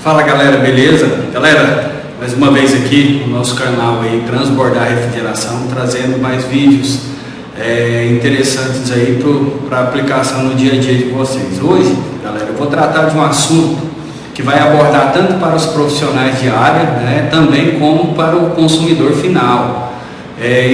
Fala galera, beleza? Galera, mais uma vez aqui no nosso canal aí, Transbordar Refrigeração, trazendo mais vídeos interessantes aí para aplicação no dia a dia de vocês. Hoje, galera, eu vou tratar de um assunto que vai abordar tanto para os profissionais de área, né, também como para o consumidor final.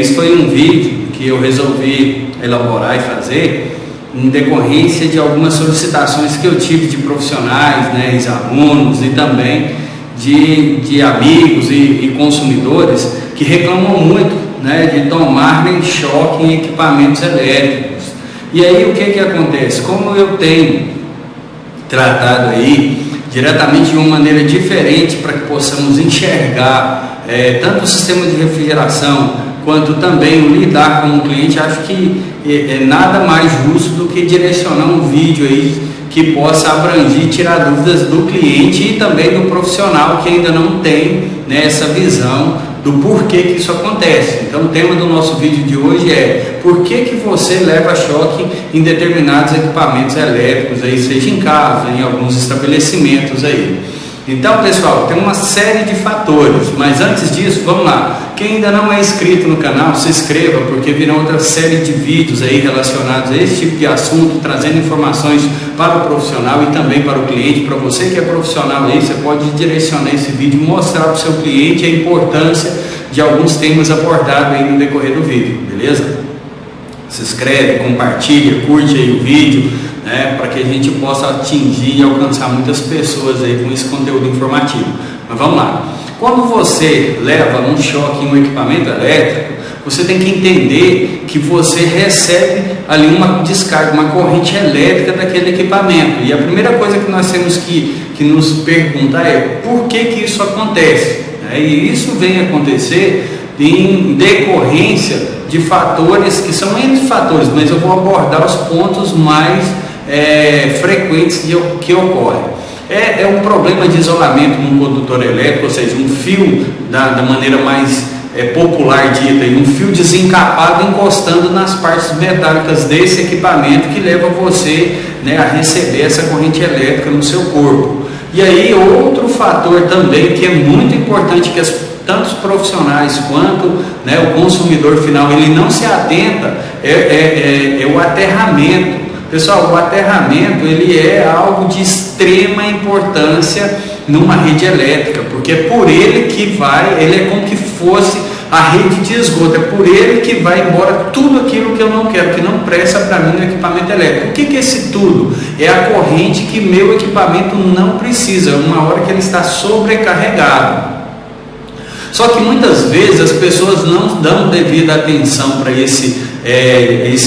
Isso foi um vídeo que eu resolvi elaborar e fazer em decorrência de algumas solicitações que eu tive de profissionais, né, ex-alunos e também de amigos e consumidores que reclamam muito, né, de tomarem choque em equipamentos elétricos. E aí o que acontece? Como eu tenho tratado aí diretamente de uma maneira diferente para que possamos enxergar tanto o sistema de refrigeração quanto também o lidar com o cliente, acho que é nada mais justo do que direcionar um vídeo aí que possa abranger e tirar dúvidas do cliente e também do profissional que ainda não tem, né, essa visão do porquê que isso acontece. Então o tema do nosso vídeo de hoje é por que você leva choque em determinados equipamentos elétricos, aí, seja em casa, em alguns estabelecimentos aí. Então pessoal, tem uma série de fatores, mas antes disso, vamos lá. Quem ainda não é inscrito no canal, se inscreva, porque virão outra série de vídeos aí relacionados a esse tipo de assunto, trazendo informações para o profissional e também para o cliente. Para você que é profissional aí, você pode direcionar esse vídeo e mostrar para o seu cliente a importância de alguns temas abordados aí no decorrer do vídeo, beleza? Se inscreve, compartilha, curte aí o vídeo, né, para que a gente possa atingir e alcançar muitas pessoas aí com esse conteúdo informativo. Mas vamos lá. Quando você leva um choque em um equipamento elétrico, você tem que entender que você recebe ali uma descarga, uma corrente elétrica daquele equipamento. E a primeira coisa que nós temos que nos perguntar é por que isso acontece? E isso vem acontecer em decorrência de fatores que são entre fatores, mas eu vou abordar os pontos mais frequentes que ocorrem. É um problema de isolamento num condutor elétrico, ou seja, um fio da maneira mais popular dita, um fio desencapado encostando nas partes metálicas desse equipamento que leva você, né, a receber essa corrente elétrica no seu corpo. E aí outro fator também que é muito importante, que tanto os profissionais quanto, né, o consumidor final ele não se atenta, é o aterramento. Pessoal, o aterramento ele é algo de extrema importância numa rede elétrica, porque é por ele que vai, ele é como que fosse a rede de esgoto, é por ele que vai embora tudo aquilo que eu não quero, que não presta para mim no equipamento elétrico. O que é esse tudo? É a corrente que meu equipamento não precisa, uma hora que ele está sobrecarregado. Só que muitas vezes as pessoas não dão devida atenção para esse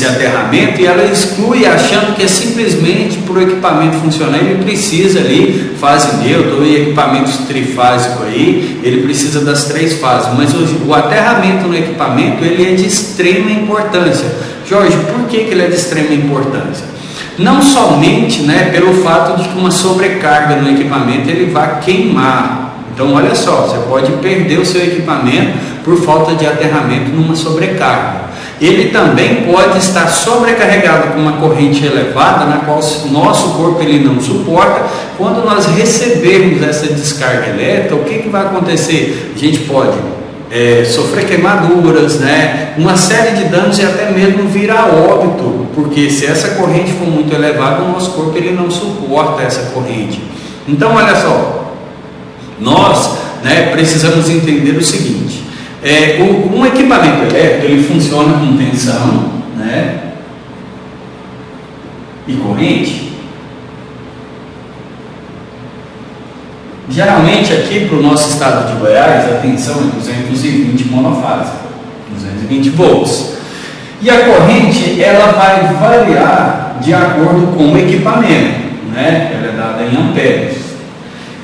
aterramento e ela exclui achando que é simplesmente para o equipamento funcionar, ele precisa ali, fase neutro e equipamentos trifásicos aí, ele precisa das 3 fases, mas o aterramento no equipamento ele é de extrema importância. Jorge, por que ele é de extrema importância? Não somente, né, pelo fato de que uma sobrecarga no equipamento ele vai queimar. Então olha só, você pode perder o seu equipamento por falta de aterramento numa sobrecarga. Ele também pode estar sobrecarregado com uma corrente elevada, na qual o nosso corpo ele não suporta. Quando nós recebermos essa descarga elétrica, o que vai acontecer? A gente pode sofrer queimaduras, né, uma série de danos e até mesmo vir a óbito, porque se essa corrente for muito elevada, o nosso corpo ele não suporta essa corrente. Então olha só, nós, né, precisamos entender o seguinte, um equipamento elétrico ele funciona com tensão, né, e corrente. Geralmente aqui para o nosso estado de Goiás a tensão é 220 monofásica, 220 volts. E a corrente ela vai variar de acordo com o equipamento, né, ela é dada em amperes.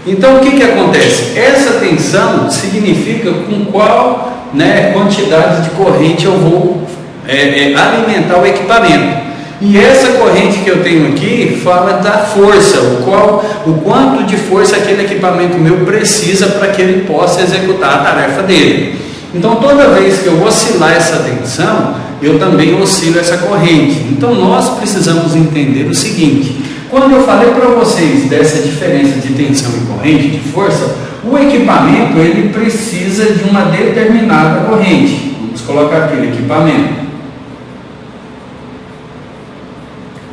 Então o que acontece? Essa tensão significa com qual, né, quantidade de corrente eu vou alimentar o equipamento. E essa corrente que eu tenho aqui fala da força, o quanto de força aquele equipamento meu precisa para que ele possa executar a tarefa dele. Então toda vez que eu oscilar essa tensão, eu também oscilo essa corrente. Então nós precisamos entender o seguinte: Quando eu falei para vocês dessa diferença de tensão e corrente, de força, o equipamento ele precisa de uma determinada corrente. Vamos colocar aqui o equipamento.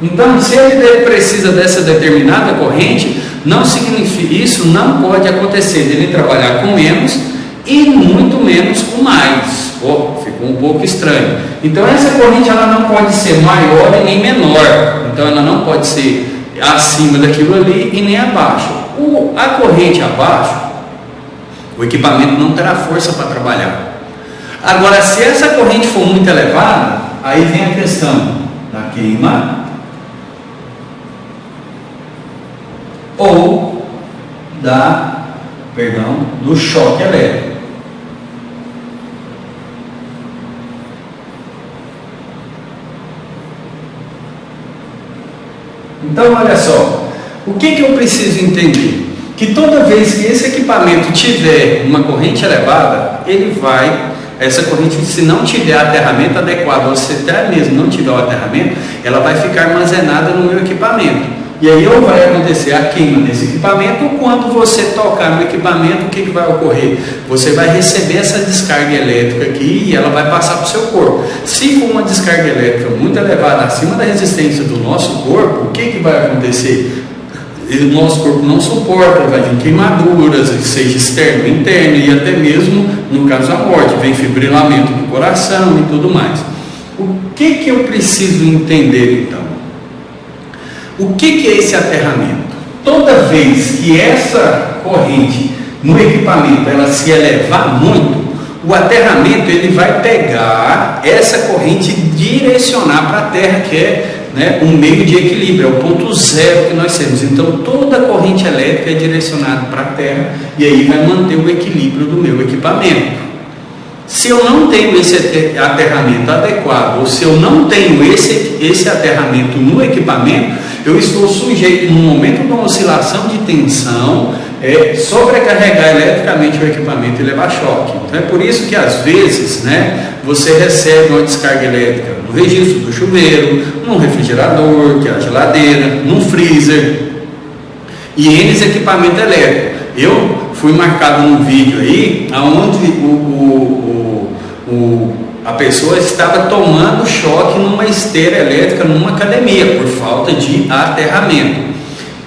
Então, se ele precisa dessa determinada corrente, não significa, isso não pode acontecer dele trabalhar com menos e muito menos com mais. Ficou um pouco estranho. Então, essa corrente ela não pode ser maior e nem menor. Então, ela não pode ser acima daquilo ali e nem abaixo. A corrente abaixo, o equipamento não terá força para trabalhar. Agora, se essa corrente for muito elevada, aí vem a questão da queima ou do choque elétrico. Então, olha só, o que eu preciso entender? Que toda vez que esse equipamento tiver uma corrente elevada, essa corrente, se não tiver aterramento adequado, ou se até mesmo não tiver o aterramento, ela vai ficar armazenada no meu equipamento. E aí ou vai acontecer a queima desse equipamento, ou quando você tocar no equipamento, o que vai ocorrer? Você vai receber essa descarga elétrica aqui e ela vai passar para o seu corpo. Se for uma descarga elétrica muito elevada, acima da resistência do nosso corpo, o que vai acontecer? O nosso corpo não suporta, vai vir queimaduras, seja externo ou interno, e até mesmo, no caso, a morte, vem fibrilamento do coração e tudo mais. O que eu preciso entender então? O que é esse aterramento? Toda vez que essa corrente no equipamento ela se elevar muito, o aterramento ele vai pegar essa corrente e direcionar para a Terra, que é um meio de equilíbrio, é o ponto zero que nós temos. Então toda a corrente elétrica é direcionada para a Terra e aí vai manter o equilíbrio do meu equipamento. Se eu não tenho esse aterramento adequado, ou se eu não tenho esse aterramento no equipamento, eu estou sujeito, no momento de uma oscilação de tensão, sobrecarregar eletricamente o equipamento e levar choque. Então é por isso que às vezes você recebe uma descarga elétrica no registro do chuveiro, num refrigerador, que é a geladeira, num freezer e eles equipamento elétrico. Eu fui marcado num vídeo aí onde a pessoa estava tomando choque numa esteira elétrica numa academia por falta de aterramento.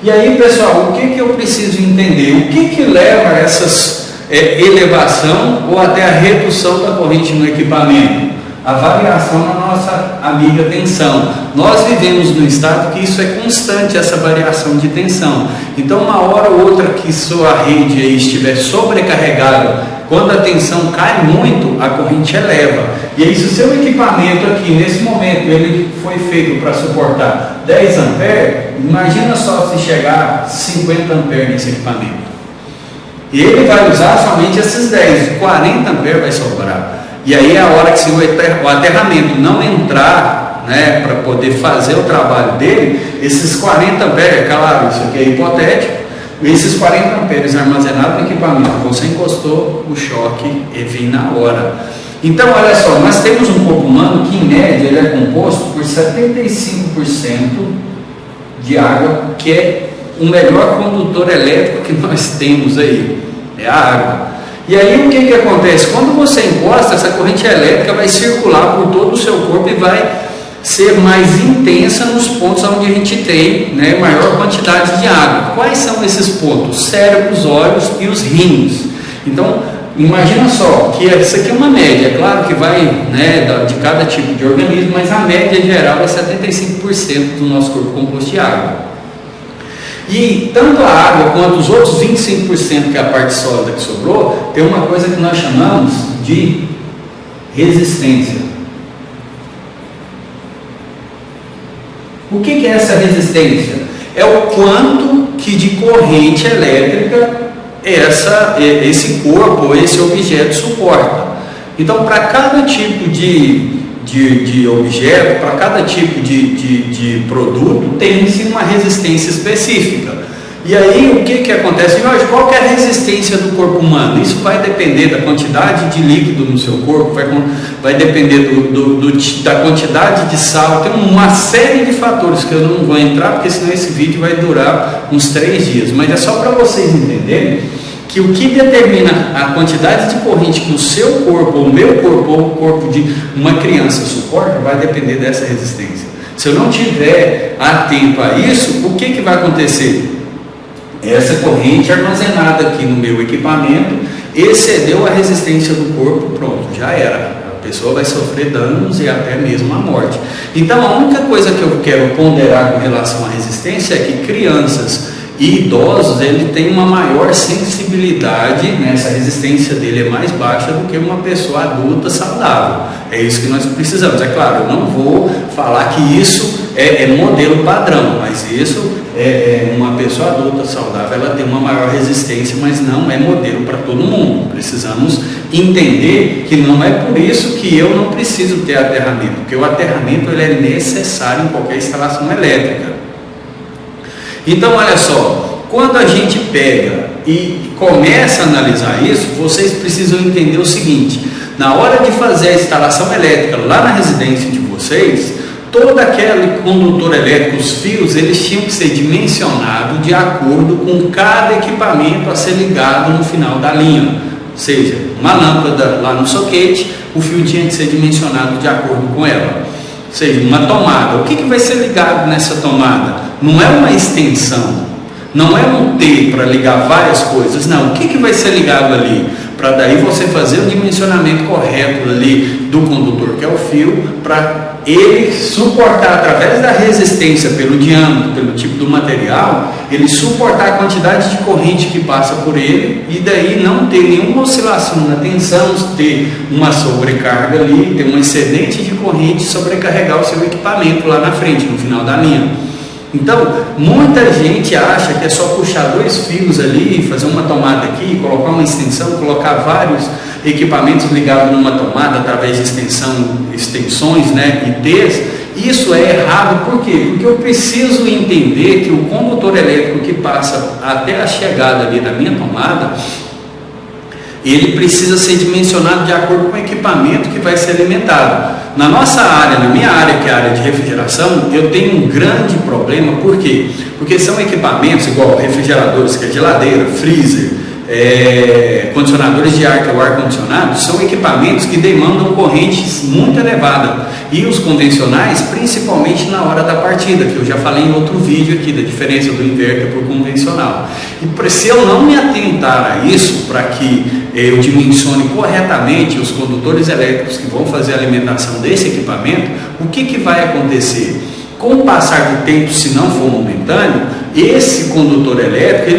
E aí, pessoal, o que eu preciso entender? O que leva a essa elevação ou até a redução da corrente no equipamento? A variação na nossa amiga tensão. Nós vivemos num estado que isso é constante, essa variação de tensão. Então, uma hora ou outra que sua rede aí estiver sobrecarregada, quando a tensão cai muito, a corrente eleva. E aí, se o seu equipamento aqui, nesse momento, ele foi feito para suportar 10 amperes, imagina só se chegar a 50 amperes nesse equipamento. E ele vai usar somente esses 10, 40 amperes vai sobrar. E aí é a hora que se o aterramento não entrar, para poder fazer o trabalho dele, esses 40 amperes, claro, isso aqui é hipotético, esses 40 amperes armazenados no equipamento, você encostou, o choque vem na hora. Então, olha só, nós temos um corpo humano que, em média, ele é composto por 75% de água, que é o melhor condutor elétrico que nós temos aí, é a água. E aí o que acontece? Quando você encosta, essa corrente elétrica vai circular por todo o seu corpo e vai ser mais intensa nos pontos onde a gente tem maior quantidade de água. Quais são esses pontos? Cérebro, olhos e os rins. Então, imagina só que essa aqui é uma média, claro que vai de cada tipo de organismo, mas a média geral é 75% do nosso corpo composto de água. E tanto a água quanto os outros 25%, que é a parte sólida que sobrou, tem uma coisa que nós chamamos de resistência. O que é essa resistência? É o quanto que de corrente elétrica esse corpo, esse objeto suporta. Então, para cada tipo de objeto, para cada tipo de produto, tem-se uma resistência específica. E aí o que acontece? Jorge, qual que é a resistência do corpo humano? Isso vai depender da quantidade de líquido no seu corpo, vai depender da quantidade de sal, tem uma série de fatores que eu não vou entrar, porque senão esse vídeo vai durar uns 3 dias, mas é só para vocês entenderem que o que determina a quantidade de corrente que o seu corpo, ou o meu corpo, ou o corpo de uma criança suporta, vai depender dessa resistência. Se eu não tiver atento a isso, o que vai acontecer? Essa corrente armazenada aqui no meu equipamento excedeu a resistência do corpo, pronto, já era. A pessoa vai sofrer danos e até mesmo a morte. Então a única coisa que eu quero ponderar com relação à resistência é que crianças e idosos, ele tem uma maior sensibilidade, né? Essa resistência dele é mais baixa do que uma pessoa adulta saudável. É isso que nós precisamos. É claro, eu não vou falar que isso é modelo padrão, mas isso uma pessoa adulta saudável, ela tem uma maior resistência, mas não é modelo para todo mundo. Precisamos entender que não é por isso que eu não preciso ter aterramento, porque o aterramento ele é necessário em qualquer instalação elétrica. Então, olha só, quando a gente pega e começa a analisar isso, vocês precisam entender o seguinte: na hora de fazer a instalação elétrica lá na residência de vocês, todo aquele condutor elétrico, os fios, eles tinham que ser dimensionados de acordo com cada equipamento a ser ligado no final da linha. Ou seja, uma lâmpada lá no soquete, o fio tinha que ser dimensionado de acordo com ela. Ou seja, uma tomada, o que vai ser ligado nessa tomada? Não é uma extensão, não é um T para ligar várias coisas, não. O que vai ser ligado ali? Para daí você fazer o dimensionamento correto ali do condutor, que é o fio, para ele suportar, através da resistência, pelo diâmetro, pelo tipo do material, ele suportar a quantidade de corrente que passa por ele, e daí não ter nenhuma oscilação na tensão, ter uma sobrecarga ali, ter um excedente de corrente, sobrecarregar o seu equipamento lá na frente, no final da linha. Então, muita gente acha que é só puxar 2 fios ali, fazer uma tomada aqui, colocar uma extensão, colocar vários equipamentos ligados numa tomada através de extensões, né, e T's. Isso é errado, por quê? Porque eu preciso entender que o condutor elétrico que passa até a chegada ali da minha tomada, ele precisa ser dimensionado de acordo com o equipamento que vai ser alimentado. Na nossa área, na minha área, que é a área de refrigeração, eu tenho um grande problema. Por quê? Porque são equipamentos igual refrigeradores, que é geladeira, freezer, condicionadores de ar, que é o ar-condicionado, são equipamentos que demandam correntes muito elevadas. E os convencionais, principalmente na hora da partida, que eu já falei em outro vídeo aqui, da diferença do inverter para o convencional. E se eu não me atentar a isso, para que eu dimensione corretamente os condutores elétricos que vão fazer a alimentação desse equipamento, o que vai acontecer? Com o passar do tempo, se não for momentâneo, esse condutor elétrico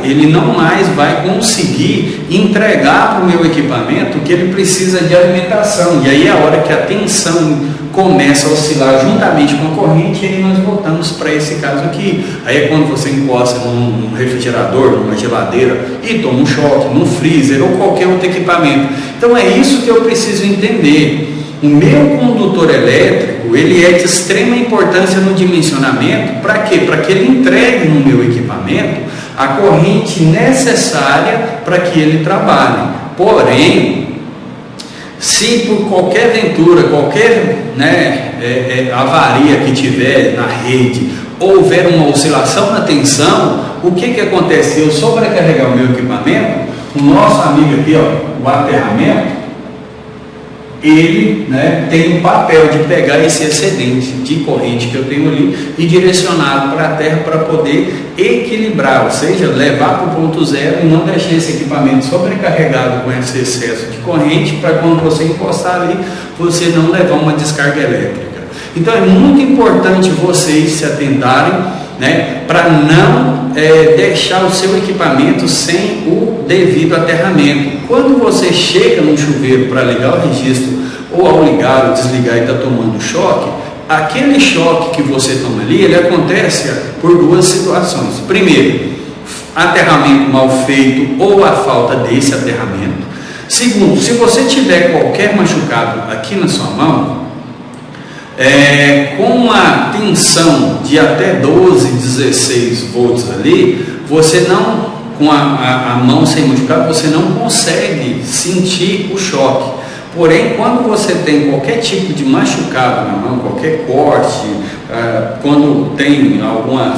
ele não mais vai conseguir entregar para o meu equipamento que ele precisa de alimentação. E aí é a hora que a tensão começa a oscilar juntamente com a corrente, e aí nós voltamos para esse caso aqui. Aí é quando você encosta num refrigerador, numa geladeira e toma um choque, num freezer ou qualquer outro equipamento. Então é isso que eu preciso entender. O meu condutor elétrico, ele é de extrema importância no dimensionamento. Para quê? Para que ele entregue no meu equipamento a corrente necessária para que ele trabalhe. Porém, se por qualquer ventura, qualquer avaria que tiver na rede, houver uma oscilação na tensão, o que acontece? Eu sobrecarregar o meu equipamento, o nosso amigo aqui, ó, o aterramento, ele tem o papel de pegar esse excedente de corrente que eu tenho ali e direcionado para a terra para poder equilibrar, ou seja, levar para o ponto zero e não deixar esse equipamento sobrecarregado com esse excesso de corrente, para quando você encostar ali, você não levar uma descarga elétrica. Então é muito importante vocês se atentarem, para não deixar o seu equipamento sem o devido aterramento. Quando você chega no chuveiro para ligar o registro, ou ao ligar ou desligar e está tomando choque, aquele choque que você toma ali, ele acontece por 2 situações. Primeiro, aterramento mal feito ou a falta desse aterramento. Segundo, se você tiver qualquer machucado aqui na sua mão, Com uma tensão de até 12, 16 volts ali, você não, com a mão sem modificar, você não consegue sentir o choque. Porém, quando você tem qualquer tipo de machucado na mão, qualquer corte, quando tem alguma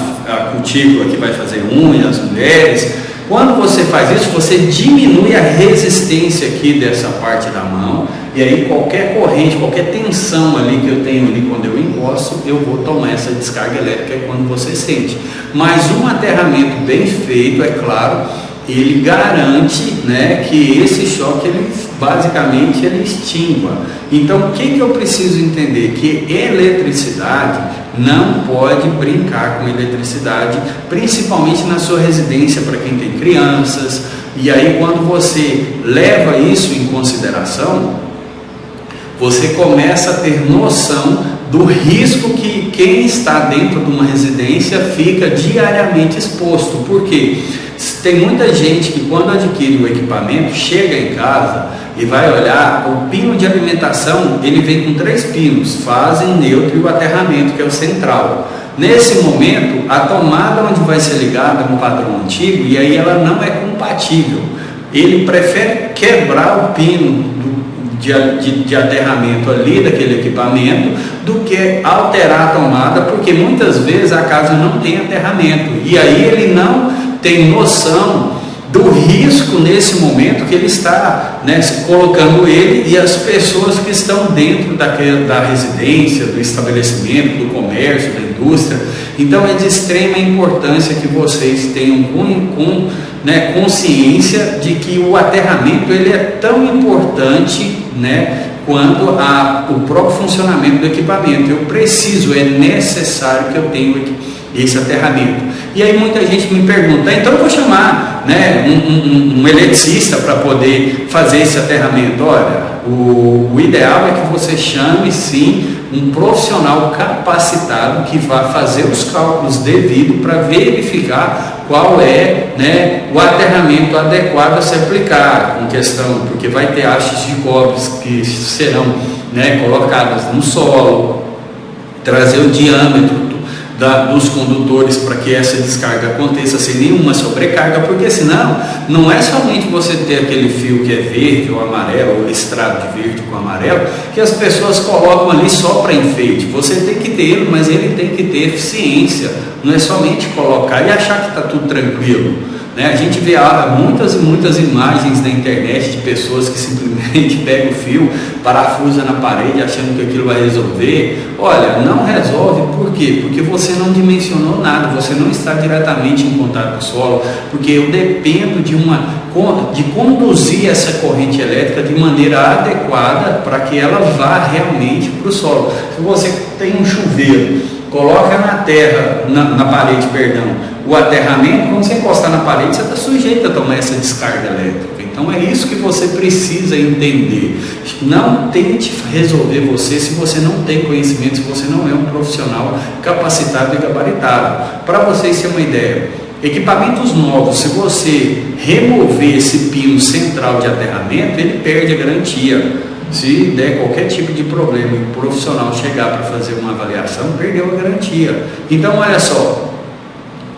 cutícula que vai fazer unha, as mulheres, quando você faz isso, você diminui a resistência aqui dessa parte da mão, e aí qualquer corrente, qualquer tensão ali que eu tenho ali quando eu encosto, eu vou tomar essa descarga elétrica quando você sente. Mas um aterramento bem feito, é claro, ele garante, né, que esse choque, ele basicamente ele extingua. Então, o que eu preciso entender? Que eletricidade não pode brincar com eletricidade, principalmente na sua residência, para quem tem crianças. E aí, quando você leva isso em consideração, você começa a ter noção do risco que quem está dentro de uma residência fica diariamente exposto. Por quê? Tem muita gente que, quando adquire o equipamento, chega em casa e vai olhar, o pino de alimentação, ele vem com 3 pinos, fase, neutro e o aterramento, que é o central. Nesse momento, a tomada onde vai ser ligada é um padrão antigo, e aí ela não é compatível. Ele prefere quebrar o pino de aterramento ali daquele equipamento do que alterar a tomada, porque muitas vezes a casa não tem aterramento, e aí ele não tem noção do risco nesse momento que ele está, né, colocando ele e as pessoas que estão dentro da residência, do estabelecimento, do comércio, da indústria. Então é de extrema importância que vocês tenham consciência de que o aterramento ele é tão importante, né, quanto o próprio funcionamento do equipamento. É necessário que eu tenha esse aterramento. E aí muita gente me pergunta, então eu vou chamar, né, um eletricista para poder fazer esse aterramento. Olha, o ideal é que você chame sim um profissional capacitado que vá fazer os cálculos devidos para verificar qual é, né, o aterramento adequado a se aplicar em questão, porque vai ter hastes de cobre que serão, né, colocadas no solo, trazer o diâmetro dos condutores para que essa descarga aconteça sem nenhuma sobrecarga, porque senão não é somente você ter aquele fio que é verde ou amarelo, ou listrado de verde com amarelo, que as pessoas colocam ali só para enfeite. Você tem que ter ele, mas ele tem que ter eficiência, não é somente colocar e achar que está tudo tranquilo. A gente vê muitas e muitas imagens na internet de pessoas que simplesmente pegam o fio, parafusa na parede achando que aquilo vai resolver. Olha, não resolve. Por quê? Porque você não dimensionou nada, você não está diretamente em contato com o solo, porque eu dependo de conduzir essa corrente elétrica de maneira adequada para que ela vá realmente para o solo. Se você tem um chuveiro, coloca na terra, na parede, perdão, o aterramento, quando você encostar na parede, você está sujeito a tomar essa descarga elétrica. Então é isso que você precisa entender. Não tente resolver você se você não tem conhecimento, se você não é um profissional capacitado e gabaritado. Para vocês terem uma ideia, equipamentos novos, se você remover esse pino central de aterramento, ele perde a garantia. Se der qualquer tipo de problema e o profissional chegar para fazer uma avaliação, perdeu a garantia. Então olha só,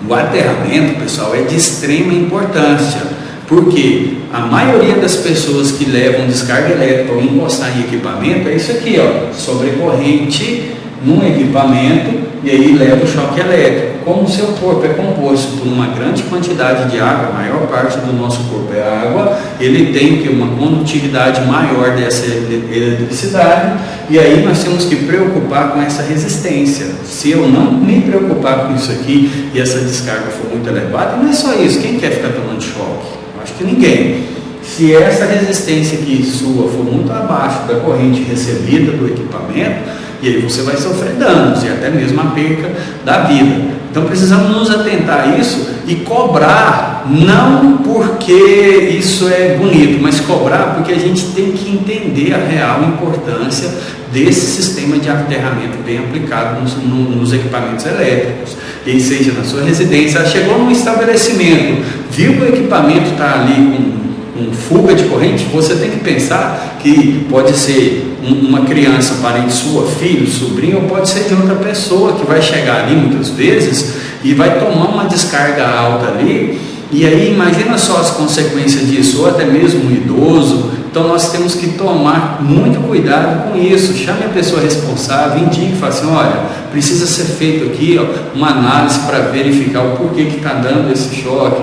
o aterramento, pessoal, é de extrema importância, porque a maioria das pessoas que levam descarga elétrica ou encostar em equipamento é isso aqui, ó, sobrecorrente num equipamento, e aí leva o choque elétrico. Como o seu corpo é composto por uma grande quantidade de água, a maior parte do nosso corpo é água, ele tem que uma condutividade maior dessa eletricidade, e aí nós temos que preocupar com essa resistência. Se eu não me preocupar com isso aqui e essa descarga for muito elevada, não é só isso, quem quer ficar tomando choque? Eu acho que ninguém. Se essa resistência aqui sua for muito abaixo da corrente recebida do equipamento, e aí você vai sofrer danos e até mesmo a perca da vida. Então precisamos nos atentar a isso e cobrar, não porque isso é bonito, mas cobrar porque a gente tem que entender a real importância desse sistema de aterramento bem aplicado nos equipamentos elétricos. E aí, seja na sua residência, chegou num estabelecimento, viu que o equipamento está ali com fuga de corrente, você tem que pensar que pode ser uma criança, parente sua, filho, sobrinho, ou pode ser de outra pessoa que vai chegar ali muitas vezes e vai tomar uma descarga alta ali, e aí imagina só as consequências disso, ou até mesmo um idoso. Então nós temos que tomar muito cuidado com isso. Chame a pessoa responsável, indique, fale assim: olha, precisa ser feito aqui uma análise para verificar o porquê que está dando esse choque.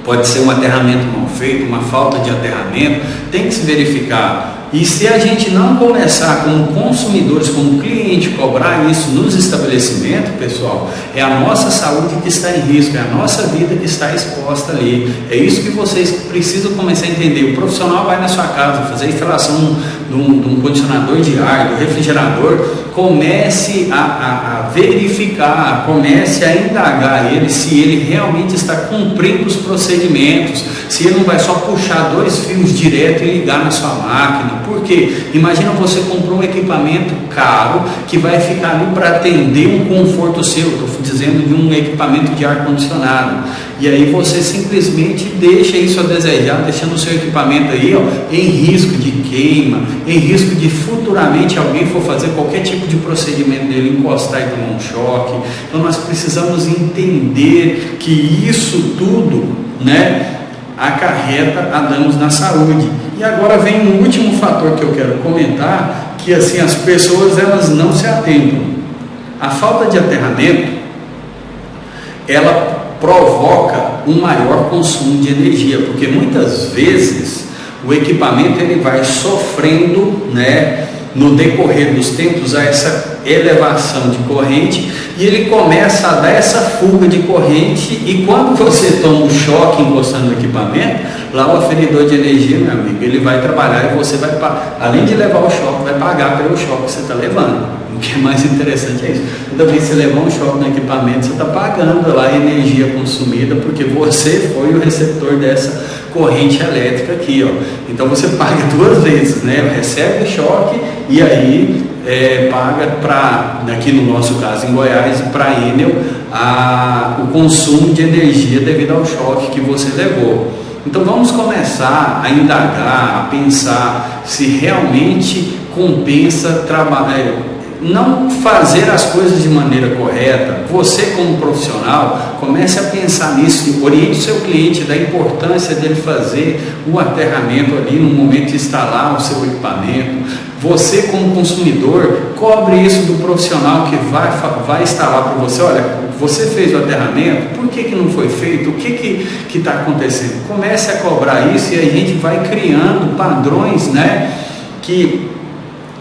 Pode ser um aterramento mal feito, uma falta de aterramento, tem que se verificar. E se a gente não começar como consumidores, como cliente, cobrar isso nos estabelecimentos, pessoal, é a nossa saúde que está em risco, é a nossa vida que está exposta ali. É isso que vocês precisam começar a entender. O profissional vai na sua casa fazer a instalação de um condicionador de ar, do refrigerador, comece a verificar, comece a indagar ele se ele realmente está cumprindo os procedimentos, se ele não vai só puxar 2 fios direto e ligar na sua máquina. Por quê? Imagina você comprou um equipamento caro que vai ficar ali para atender um conforto seu, estou dizendo de um equipamento de ar-condicionado, e aí você simplesmente deixa isso a desejar, deixando o seu equipamento aí em risco de queima, em risco de futuramente alguém for fazer qualquer tipo de procedimento dele, encostar e tomar um choque. Então nós precisamos entender que isso tudo, acarreta a danos na saúde. E agora vem um último fator que eu quero comentar, que assim, as pessoas elas não se atentam. A falta de aterramento, ela provoca um maior consumo de energia, porque muitas vezes o equipamento ele vai sofrendo, no decorrer dos tempos, a essa elevação de corrente, e ele começa a dar essa fuga de corrente, e quando você toma um choque encostando no equipamento, lá o aferidor de energia, meu amigo, ele vai trabalhar e você vai, além de levar o choque, vai pagar pelo choque que você está levando. O que é mais interessante é isso. Toda vez que você levar um choque no equipamento, você está pagando lá a energia consumida, porque você foi o receptor dessa corrente elétrica aqui, Então você paga 2 vezes, recebe o choque e aí paga aqui no nosso caso em Goiás, para a Enel, o consumo de energia devido ao choque que você levou. Então vamos começar a indagar, a pensar se realmente compensa trabalhar, não fazer as coisas de maneira correta. Você como profissional, comece a pensar nisso, oriente o seu cliente da importância dele fazer o aterramento ali no momento de instalar o seu equipamento. Você como consumidor, cobre isso do profissional que vai instalar para você. Olha, você fez o aterramento, por que não foi feito? O que está acontecendo? Comece a cobrar isso e a gente vai criando padrões, que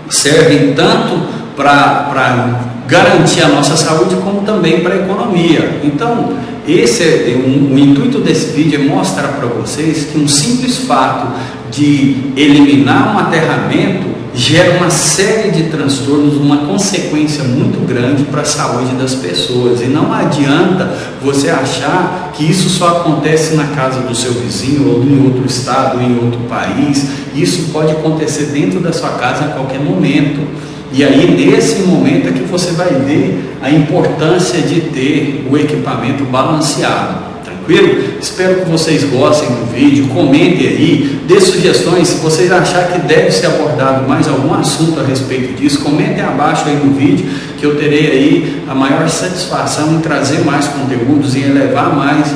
servem tanto para garantir a nossa saúde, como também para a economia. Então, o intuito desse vídeo é mostrar para vocês que um simples fato de eliminar um aterramento gera uma série de transtornos, uma consequência muito grande para a saúde das pessoas. E não adianta você achar que isso só acontece na casa do seu vizinho, ou em outro estado, ou em outro país. Isso pode acontecer dentro da sua casa a qualquer momento. E aí, nesse momento é que você vai ver a importância de ter o equipamento balanceado. Tranquilo? Espero que vocês gostem do vídeo, comentem aí, dê sugestões. Se vocês acharem que deve ser abordado mais algum assunto a respeito disso, comentem abaixo aí no vídeo, que eu terei aí a maior satisfação em trazer mais conteúdos, em elevar mais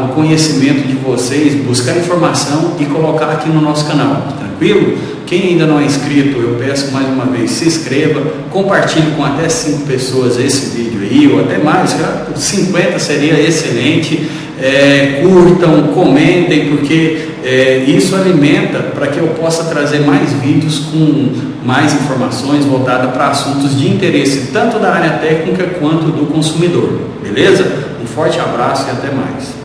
o conhecimento de vocês, buscar informação e colocar aqui no nosso canal. Tranquilo? Quem ainda não é inscrito, eu peço mais uma vez, se inscreva, compartilhe com até 5 pessoas esse vídeo aí, ou até mais, 50 seria excelente. Curtam, comentem, porque isso alimenta para que eu possa trazer mais vídeos com mais informações voltadas para assuntos de interesse, tanto da área técnica quanto do consumidor. Beleza? Um forte abraço e até mais.